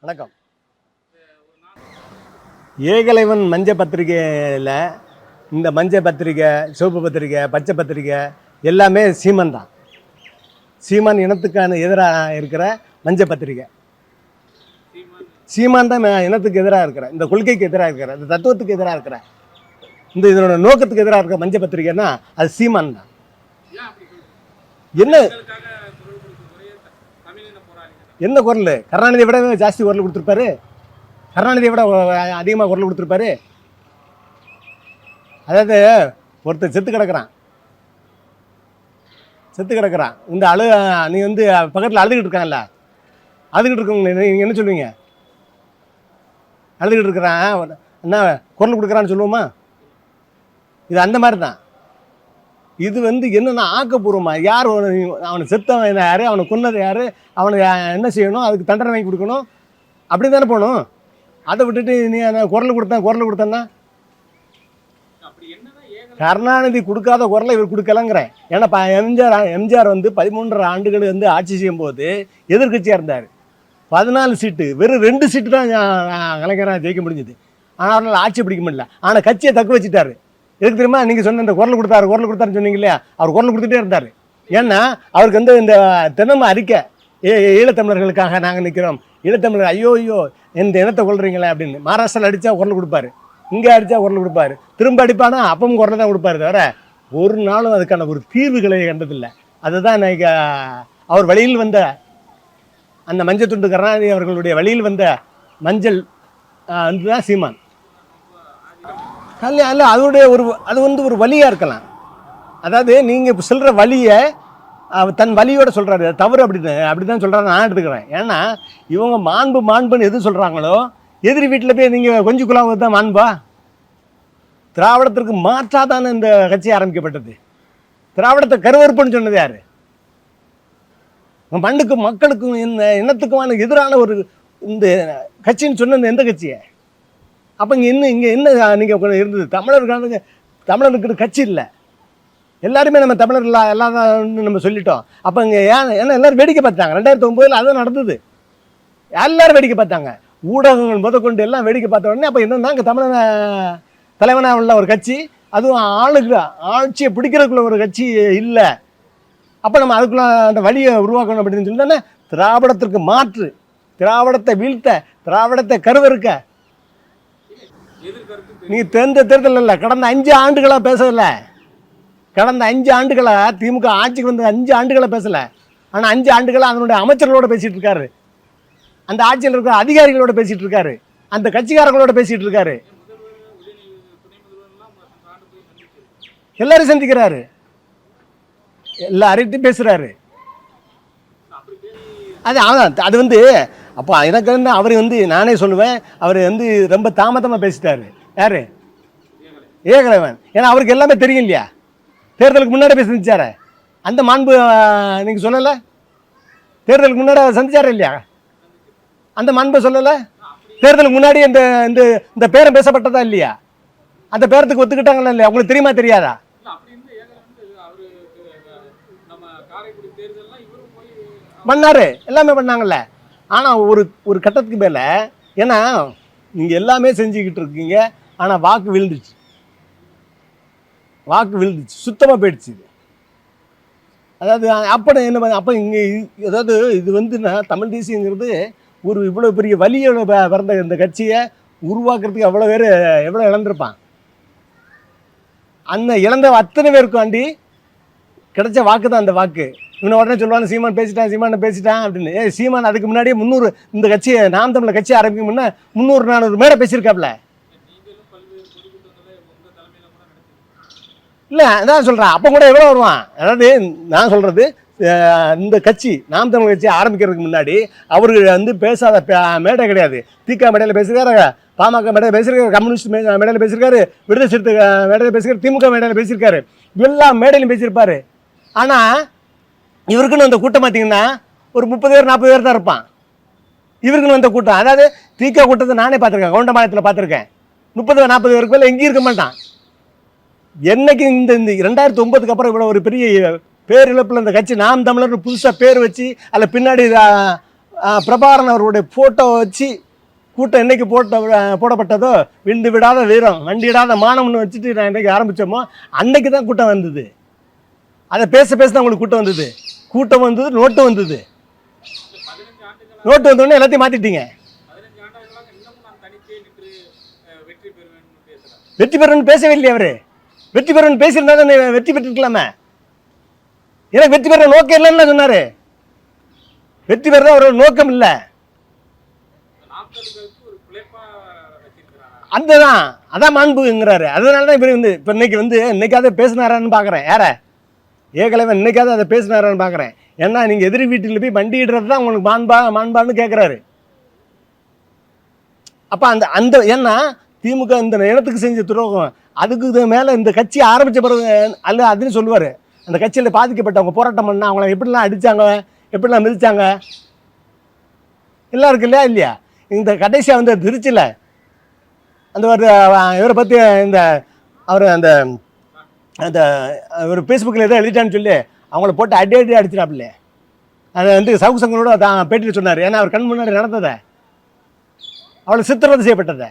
வணக்கம். ஏகலைவன் மஞ்ச பத்திரிகையில் இந்த மஞ்ச பத்திரிகை, சிவப்பு பத்திரிகை, பச்சை பத்திரிகை எல்லாமே சீமான் தான். சீமான் இனத்துக்கான எதிராக இருக்கிற மஞ்ச பத்திரிகை. சீமான் தான் இனத்துக்கு எதிராக இருக்கிற, இந்த கொள்கைக்கு எதிராக இருக்கிற, இந்த தத்துவத்துக்கு எதிராக இருக்கிற, இந்த இதனோட நோக்கத்துக்கு எதிராக இருக்கிற மஞ்ச பத்திரிகைன்னா அது சீமான் தான். என்ன குரல்? கருணாநிதியை விட ஜாஸ்தி குரல் கொடுத்துருப்பாரு. கருணாநிதியை விட அதிகமாக குரல் கொடுத்துருப்பாரு. அதாவது ஒருத்தர் செத்து கிடக்கிறான். இந்த நீ வந்து பக்கத்தில் அழுதுகிட்டு இருக்காங்கல்ல, அழுதுகிட்டு இருக்கவங்க நீங்கள் என்ன சொல்லுவீங்க? அழுதுகிட்டு இருக்கிறான் என்ன குரல் கொடுக்குறான்னு சொல்லுவோமா? இது அந்த மாதிரி தான். இது வந்து என்னென்னா ஆக்கப்பூர்வமாக யார் அவனை செத்தவன் யார், அவனை கொன்னது யார், அவனை என்ன செய்யணும், அதுக்கு தண்டனை வாங்கி கொடுக்கணும், அப்படி தானே போகணும். அதை விட்டுட்டு நீ குரல் கொடுத்தேன்னா கருணாநிதி கொடுக்காத குரலை இவர் கொடுக்கலங்கிறேன். ஏன்னா எம்ஜிஆர் வந்து 13 ஆண்டுகள் வந்து ஆட்சி செய்யும் போது எதிர்கட்சியாக இருந்தார். 14 சீட்டு, வெறும் 2 சீட்டு தான் கலைஞராக ஜெயிக்க முடிஞ்சுது. ஆனால் அவரால் ஆட்சி பிடிக்க முடியல. ஆனால் கட்சியை தக்க வச்சுட்டாரு. எதுக்கு தெரியுமா? நீங்கள் சொன்ன இந்த குரல் கொடுத்தாருன்னு சொன்னீங்க இல்லையா, அவர் குரல் கொடுத்துட்டே இருந்தார். ஏன்னா அவருக்கு வந்து இந்த தினமும் அறிக்கை, ஈழத்தமிழர்களுக்காக நாங்கள் நிற்கிறோம், ஈழத்தமிழர் ஐயோ இந்த இனத்தை கொள்றீங்களே அப்படின்னு. மகாராஷ்டிராவில் அடித்தா குரல் கொடுப்பாரு, இங்கே அடித்தா குரல் கொடுப்பாரு, திரும்ப அடிப்பானா அப்பவும் குரலை தான் கொடுப்பாரு. தவிர ஒரு நாளும் அதுக்கான ஒரு தீர்வுகளை கண்டதில்லை. அதுதான் இன்னைக்கு அவர் வழியில் வந்த அந்த மஞ்சள் துண்டு கருணாநிதி அவர்களுடைய வழியில் வந்த மஞ்சள் அதுதான் சீமான். அல்ல அதோடைய அது வந்து ஒரு வழியாக இருக்கலாம். அதாவது நீங்கள் இப்போ சொல்கிற வழியை தன் வழியோட சொல்கிறாரு, தவறு அப்படி தான் சொல்கிறாரு. நான் எடுத்துக்கிறேன். ஏன்னா இவங்க மாண்புன்னு எது சொல்கிறாங்களோ, எதிரி வீட்டில் போய் நீங்கள் கொஞ்சம் குழாவது தான் மாண்பா. திராவிடத்திற்கு மாற்றாதானே இந்த கட்சி ஆரம்பிக்கப்பட்டது. திராவிடத்தை கருவறுப்புன்னு சொன்னது யார்? மண்ணுக்கும் மக்களுக்கும் இந்த இனத்துக்குமான எதிரான ஒரு இந்த கட்சின்னு சொன்னது எந்த கட்சியை? அப்போ இங்கே என்ன நீங்கள் இருந்தது? தமிழருக்கு கட்சி இல்லை. எல்லாருமே நம்ம தமிழர் இல்லை எல்லாம் நம்ம சொல்லிட்டோம். அப்போ இங்கே ஏன்னா எல்லோரும் வேடிக்கை பார்த்தாங்க. 2009 அதுவும் நடந்தது. எல்லோரும் வேடிக்கை பார்த்தாங்க. ஊடகங்கள் முதற்கொண்டு எல்லாம் வேடிக்கை பார்த்த உடனே அப்போ என்னன்னா இங்கே தமிழக தலைவனாக உள்ள ஒரு கட்சி, அதுவும் ஆட்சியை பிடிக்கிறதுக்குள்ள ஒரு கட்சி இல்லை. அப்போ நம்ம அதுக்குள்ள அந்த வழியை உருவாக்கணும் அப்படின்னு சொல்லி தானே திராவிடத்திற்கு மாற்று, திராவிடத்தை வீழ்த்த, திராவிடத்தை கருவறுக்க. நீ தேர்தல் இல்லை, கடந்த 5 ஆண்டுகளாக பேசலை. கடந்த 5 ஆண்டுகளாக திமுக ஆட்சிக்கு வந்து 5 ஆண்டுகளாக பேசலை. ஆனால் 5 ஆண்டுகளாக அதனுடைய அமைச்சர்களோட பேசிகிட்டு இருக்காரு, அந்த ஆட்சியில் இருக்கிற அதிகாரிகளோட பேசிகிட்டு இருக்காரு, அந்த கட்சிக்காரர்களோட பேசிகிட்டு இருக்காரு, எல்லாரும் சந்திக்கிறாரு, எல்லார்கிட்டையும் பேசுகிறாரு. அது வந்து அப்போ எனக்கு வந்து அவர் வந்து நானே சொல்லுவேன், அவர் வந்து ரொம்ப தாமதமாக பேசிட்டாரு. யார்? ஏகலைவன். ஏன்னா அவருக்கு எல்லாமே தெரியும் இல்லையா? தேர்தலுக்கு முன்னாடி போய் சந்திச்சாரு. அந்த மாண்பு நீங்கள் சொல்லலை? தேர்தலுக்கு முன்னாடி அவர் சந்திச்சாரு இல்லையா? அந்த மாண்பை சொல்லலை? தேர்தலுக்கு முன்னாடி இந்த இந்த பேரம் பேசப்பட்டதா இல்லையா? அந்த பேரத்துக்கு ஒத்துக்கிட்டாங்களா இல்லையா? உங்களுக்கு தெரியுமா தெரியாதா? பண்ணாரு, எல்லாமே பண்ணாங்கல்ல. ஆனால் ஒரு கட்டத்துக்கு மேலே ஏன்னா நீங்கள் எல்லாமே செஞ்சுக்கிட்டு இருக்கீங்க, ஆனால் வாக்கு விழுந்துச்சு, சுத்தமாக போயிடுச்சு. அதாவது அப்போ என்ன அப்போ இங்கே அதாவது இது வந்து தமிழ் தேசியங்கிறது ஒரு இவ்வளோ பெரிய வலியோட பிறந்த இந்த கட்சியை உருவாக்குறதுக்கு எவ்வளோ இழந்திருப்பான். அந்த இழந்த அத்தனை பேருக்காண்டி கிடைச்ச வாக்கு தான் அந்த வாக்கு. இவனை உடனே சொல்லுவாங்க சீமான் பேசிட்டான் அப்படின்னு. சீமான் அதுக்கு முன்னாடியே 300 இந்த கட்சியை நாம் தமிழர் கட்சி ஆரம்பிக்கும் முன்னே 300-400 மேடை பேசியிருக்காப்ல. இல்லை அதான் சொல்கிறேன், அப்போ கூட எவ்வளோ வருவான். அதாவது நான் சொல்கிறது இந்த கட்சி நாம் தமிழ் கட்சி ஆரம்பிக்கிறதுக்கு முன்னாடி அவர்கள் வந்து பேசாத மேடை கிடையாது. திக மேடையில் பேசியிருக்காரு, பாமக மேடையில் பேசியிருக்காரு, கம்யூனிஸ்ட் மேடையில் பேசியிருக்காரு, விடுதலை சிறுத்தை மேடையில் பேசியிருக்காரு, திமுக மேடையில் பேசியிருக்காரு, எல்லா மேடையிலும் பேசியிருப்பார். ஆனால் இவருக்குன்னு வந்த கூட்டம் பார்த்தீங்கன்னா ஒரு 30 பேர் 40 பேர் தான் இருப்பான். இவருக்குன்னு வந்த கூட்டம், அதாவது திக கூட்டத்தை நானே பார்த்துருக்கேன், கவுண்டம்பாளையத்தில் பார்த்துருக்கேன். 30-40 பேருக்கு மேலே எங்கேயும் இருக்க மாட்டான். என்னைக்கு இந்த 2009க்கு அப்புறம் இவ்வளோ ஒரு பெரிய பேரிழப்பில் இந்த கட்சி நாம் தமிழர்னு புதுசாக பேர் வச்சு அதில் பின்னாடி பிரபாகரன் அவருடைய ஃபோட்டோ வச்சு கூட்டம் என்னைக்கு போடப்பட்டதோ விண்டு விடாத வீரம் வண்டியிடாத மானம்னு வச்சுட்டு நான் என்னைக்கு ஆரம்பித்தோமோ அன்னைக்கு தான் கூட்டம் வந்தது. அதை பேச தான் உங்களுக்கு கூட்டம் வந்தது. கூட்டம் வந்தது, நோட்டு வந்தது. நோட்டு வந்தோடனே எல்லாத்தையும் மாற்றிட்டீங்க. வெற்றி பெறுன்னு பேசவே இல்லையா அவரு? வெற்றி பெறுன்னு பேசியிருந்தா தான் வெற்றி பெற்றுக்கலாமே. எனக்கு வெற்றி பெற நோக்கம் இல்லைன்னு சொன்னாரு. வெற்றி பெறதான் அவரோட நோக்கம் இல்லை. அதுதான் அதான் மாண்புங்கிறாரு. அதனால தான் இவர் வந்து இப்போ இன்னைக்காவது பேசினாரான்னு பார்க்குறேன். யார ஏகலைவன் இன்னைக்காவது அதை பேசினாரான்னு பார்க்குறேன். ஏன்னா நீங்கள் எதிரி வீட்டில் போய் வண்டிடுறது தான் உங்களுக்கு மாண்பான்னு கேட்குறாரு. அப்போ அந்த ஏன்னா திமுக இந்த இனத்துக்கு செஞ்ச துரோகம், அதுக்கு மேலே இந்த கட்சி ஆரம்பித்த பிறகு அல்ல அதுன்னு சொல்லுவார். அந்த கட்சியில் பாதிக்கப்பட்டவங்க போராட்டம் பண்ணால் அவங்கள எப்படிலாம் அடித்தாங்க, எப்படிலாம் மிதித்தாங்க எல்லாம் இருக்கு இல்லையா? இந்த கடைசியாக வந்து திருச்சியில் அந்த ஒரு இவரை பற்றி அவர் அந்த ஒரு ஃபேஸ்புக்கில் ஏதோ எழுதிட்டான்னு சொல்லி அவங்கள போட்டு அடி அடிச்சிடாப்புல. அதை வந்து சவுக்கு சங்கரோட தான் பேட்டியில் சொன்னார். ஏன்னா அவர் கண் முன்னாடி நடந்ததை, அவளை சித்திரவதை செய்யப்பட்டதை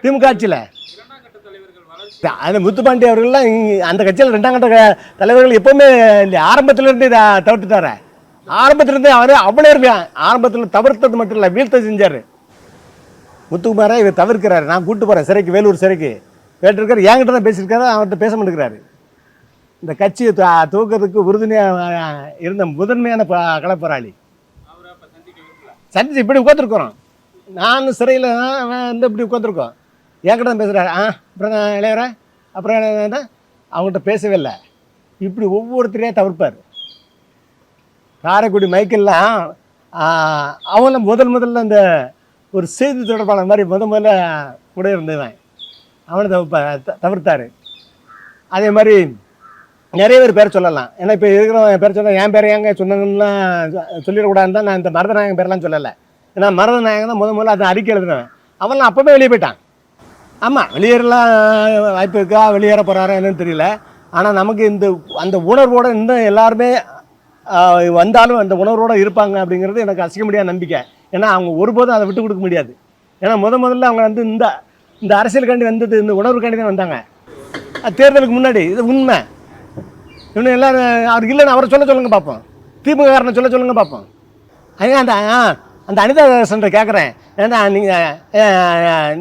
திமுக ஆட்சியில். அந்த முத்துப்பாண்டி அவர்கள்லாம் அந்த கட்சியில் 2ஆம் கட்ட தலைவர்கள் எப்போவுமே இல்லை, ஆரம்பத்திலேருந்து இதை தவிர்த்துட்டார. ஆரம்பத்திலேருந்து அவர் அவ்வளோ ஆரம்பத்தில் தவிர்த்தது மட்டும் இல்லை, வீழ்த்த செஞ்சார். முத்துக்குமாரை இவர் தவிர்க்கிறாரு. நான் கூப்பிட்டு போகிறேன் சிறைக்கு, வேலூர் சிறைக்கு கேட்டிருக்காரு. என்கிட்ட தான் பேசியிருக்காரு, அவர்கிட்ட பேச மாட்டேங்கிறாரு. இந்த கட்சியை தூக்கிறதுக்கு உறுதுணையாக இருந்த முதன்மையான களப்போராளி சந்திச்சு இப்படி உட்காந்துருக்குறோம். நான் சிறையில் வந்து இப்படி உட்காந்துருக்கோம். என்கிட்ட தான் பேசுகிறாரு. அப்புறம் இளையவர அப்புறம் அவங்கள்ட்ட பேசவே இல்லை. இப்படி ஒவ்வொருத்தரையும் தவிர்ப்பார். காரைக்குடி மைக்கெல்லாம் அவங்கள முதல்ல அந்த ஒரு செய்தி தொடர்பாளர் மாதிரி முதல்ல கூட இருந்தவன் அவனை தவிர்த்தார். அதே மாதிரி நிறைய பேர் பேர் சொல்லலாம். ஏன்னா இப்போ இருக்கிறவன் பேர் சொல்ல என் பேரை ஏங்க சொன்னாங்கலாம் சொல்லிடக்கூடாதுன்னு தான் நான் இந்த மருதநாயகன் பேரெலாம் சொல்லலை. ஏன்னா மருதநாயகன் தான் முதல்ல அதை அறிக்கை எழுதுனவன். அவன்லாம் அப்போவே வெளியே போயிட்டான். ஆமாம், வெளியேறலாம் வாய்ப்பு இருக்கா, வெளியேற போகிறாரா என்னன்னு தெரியல. ஆனால் நமக்கு அந்த உணர்வோடு இன்னும் எல்லாருமே வந்தாலும் அந்த உணர்வோடு இருப்பாங்க அப்படிங்கிறது எனக்கு அசைக்க முடியாத நம்பிக்கை. ஏன்னா அவங்க ஒருபோதும் அதை விட்டு கொடுக்க முடியாது. ஏன்னா முதல்ல அவங்க வந்து இந்த அரசியலுக்காண்டி வந்தது இந்த உணர்வுக்காண்டி தான் வந்தாங்க. தேர்தலுக்கு முன்னாடி இது உண்மை. இன்னும் எல்லோரும் அவருக்கு இல்லைன்னு அவரை சொல்லுங்க பார்ப்போம். திமுக காரனை சொல்லுங்க பார்ப்போம். அதுதான் அந்த அனிதா சென்ற கேட்குறேன். ஏன்னா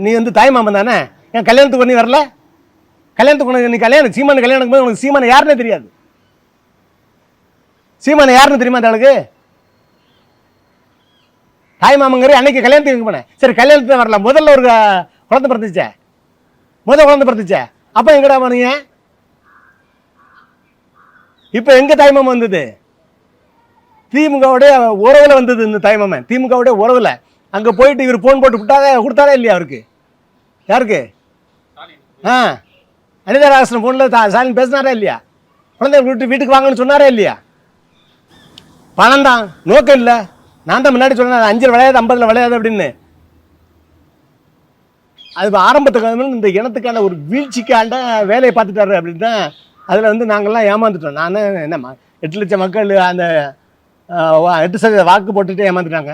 நீ வந்து தாய்மாமன் தானே, என் கல்யாணத்துக்கு நீ வரல? கல்யாணத்துக்கு நீ சீமான கல்யாணம் போது உனக்கு சீமானை யாருன்னே தெரியாது. சீமானை யாருன்னு தெரியுமா அந்த ஆளுக்கு? தாய்மாமங்கிற அன்னைக்கு கல்யாணத்துக்கு போனேன். சரி, கல்யாணத்துக்கு வரல. முதல்ல ஒரு குழந்தை பிறந்துச்சே, குழந்தை பிறந்துச்சே, அப்போ எங்கடா போனீங்க? இப்போ எங்க தாய்மாமன் வந்தது? திமுகவுடைய உறவுல வந்தது இந்த தாய்மாமன். திமுகவுடைய உறவுல அங்கே போயிட்டு இவர் ஃபோன் போட்டு கொடுத்தாரே இல்லையா அவருக்கு? யாருக்கு? அனிதா ராசன் ஃபோனில் ஸ்டாலின் பேசினாரா இல்லையா? குழந்தை வீட்டுக்கு வாங்கன்னு சொன்னாரே இல்லையா? பணம் தான் நோக்கம் இல்லை. நான் தான் முன்னாடி சொன்னேன் 5 விளையாது 50 விளையாது அப்படின்னு. அது ஆரம்பத்துக்கு இந்த இனத்துக்கான ஒரு வீழ்ச்சிக்காண்ட வேலையை பார்த்துட்டாரு அப்படின்னு தான். அதில் வந்து நாங்கள்லாம் ஏமாந்துட்டோம். நான் என்னம்மா 8 லட்சம் மக்கள் அந்த 8% வாக்கு போட்டுட்டு ஏமாந்துட்டாங்க.